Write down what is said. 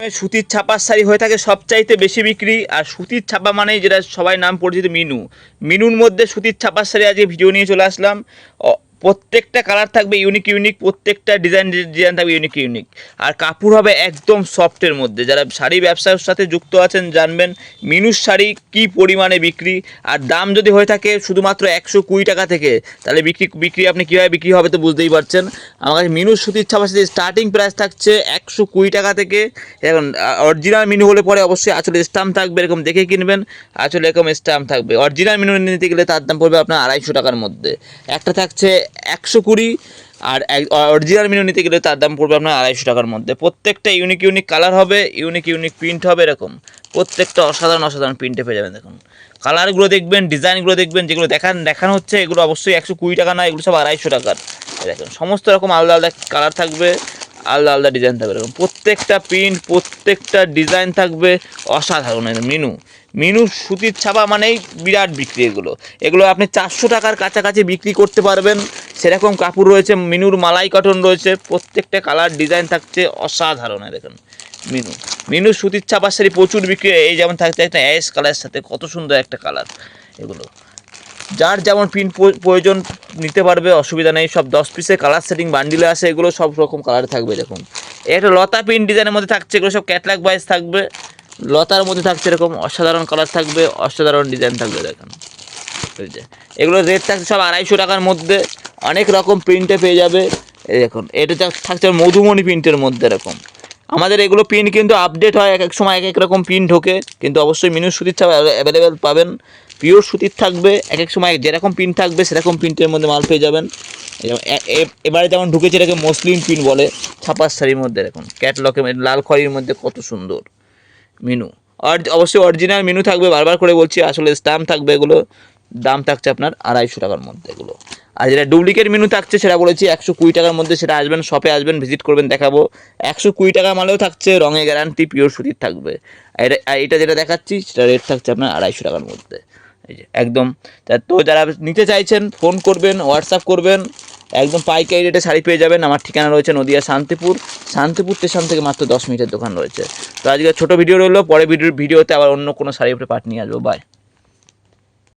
সুতির ছাপার শাড়ি হয়ে থাকে সবচাইতে বেশি বিক্রি। আর সুতির ছাপা মানেই যেটা সবাই নাম পরিচিত মিনু। মিনুর মধ্যে সুতির ছাপার শাড়ি আজকে ভিডিও নিয়ে চলে আসলাম। প্রত্যেকটা কালার থাকবে ইউনিক ইউনিক, প্রত্যেকটা ডিজাইন থাকবে ইউনিক ইউনিক। আর কাপড় হবে একদম সফটের মধ্যে। যারা শাড়ি ব্যবসার সাথে যুক্ত আছেন জানবেন মিনুর শাড়ি কী পরিমাণে বিক্রি। আর দাম যদি হয়ে থাকে শুধুমাত্র 120 টাকা থেকে, তাহলে বিক্রি আপনি কীভাবে বিক্রি হবে তো বুঝতেই পারছেন। আমার কাছে মিনুর সুতির ছাপার সাথে স্টার্টিং প্রাইস থাকছে 120 টাকা থেকে। এখন অরিজিনাল মিনু হলে পরে অবশ্যই আঁচলে স্টাম্প থাকবে, এরকম দেখে কিনবেন। আঁচলে এরকম স্টাম্প থাকবে। অরিজিনাল মিনু নিতে গেলে তার দাম পড়বে আপনার 250 টাকার মধ্যে। একটা থাকছে 120, আর অরিজিনাল মিনু নিতে গেলে তার দাম পড়বে আপনার 250 টাকার মধ্যে। প্রত্যেকটা ইউনিক ইউনিক কালার হবে, ইউনিক ইউনিক প্রিন্ট হবে, এরকম প্রত্যেকটা অসাধারণ অসাধারণ প্রিন্টে পেয়ে যাবেন। দেখুন কালারগুলো দেখবেন, ডিজাইনগুলো দেখবেন, যেগুলো দেখানো হচ্ছে এগুলো অবশ্যই 120 টাকা না, এগুলো সব 250 টাকার। দেখুন সমস্ত রকম আলাদা আলাদা কালার থাকবে, আলাদা আলাদা ডিজাইন থাকবে। এরকম প্রত্যেকটা প্রিন্ট, প্রত্যেকটা ডিজাইন থাকবে অসাধারণ। মিনু সুতির ছাপা মানেই বিরাট বিক্রি। এগুলো আপনি 400 টাকার কাছাকাছি বিক্রি করতে পারবেন, সেরকম কাপড় রয়েছে। মিনুর মালাই কটন রয়েছে, প্রত্যেকটা কালার ডিজাইন থাকছে অসাধারণ। দেখুন মিনু সুতির ছাপার শাড়ি প্রচুর বিক্রি। এই যেমন থাকছে একটা অ্যাশ কালারের সাথে কত সুন্দর একটা কালার। এগুলো যার যেমন প্রিন্ট প্রয়োজন নিতে পারবে, অসুবিধা নেই। সব 10 পিসের কালার সেটিং বান্ডিলে আসে, এগুলো সব রকম কালার থাকবে। দেখুন একটা লতা প্রিন্ট ডিজাইনের মধ্যে থাকছে, এগুলো সব ক্যাটলগ ওয়াইজ থাকবে। লতার মধ্যে থাকছে এরকম অসাধারণ কালার থাকবে, অসাধারণ ডিজাইন থাকবে। দেখুন এগুলো রেট থাকছে সব 250 টাকার মধ্যে। অনেক রকম প্রিন্টে পেয়ে যাবে। এই দেখুন এটা থাকছে মধুমণি প্রিন্টের মধ্যে। এরকম আমাদের এগুলো প্রিন্ট কিন্তু আপডেট হয়, এক এক সময় এক এক রকম প্রিন্ট ঢোকে, কিন্তু অবশ্যই মিনু সুতির ছাপা অ্যাভেলেবেল পাবেন। পিওর সুতির থাকবে, এক এক সময় যেরকম প্রিন্ট থাকবে সেরকম প্রিন্টের মধ্যে মাল পেয়ে যাবেন। এবারে যেমন ঢুকেছে এটাকে মসলিন প্রিন্ট বলে, ছাপার শাড়ির মধ্যে। দেখুন ক্যাটলকে লাল খয়েরির মধ্যে কত সুন্দর মিনু। আর অবশ্যই অরিজিনাল মিনু থাকবে, বারবার করে বলছি, আসলে স্ট্যাম্প থাকবে। এগুলো দাম থাকছে আপনার 250 টাকার মধ্যে এগুলো। আর যেটা ডুপ্লিকেট মিনু থাকছে সেটা বলেছি 120 টাকার মধ্যে। সেটা আসবেন শপে, আসবেন ভিজিট করবেন, দেখাবো। 120 টাকা মালেও থাকছে রঙে গ্যারান্টি, পিওর সুতির থাকবে। এটা যেটা দেখাচ্ছি সেটা রেট থাকছে আপনার 250 টাকার মধ্যে। এই যে একদম। তো যারা নিতে চাইছেন ফোন করবেন, হোয়াটসঅ্যাপ করবেন, একদম পাইকারি রেটে শাড়ি পেয়ে যাবেন। আমার ঠিকানা রয়েছে নদিয়া শান্তিপুর স্টেশন থেকে মাত্র 10 মিনিটের দোকান রয়েছে। তো আজকে ছোটো ভিডিও রইলো, পরে ভিডিওতে আবার অন্য কোনো শাড়ির উপরে পার্ট নিয়ে আসবো। বাই।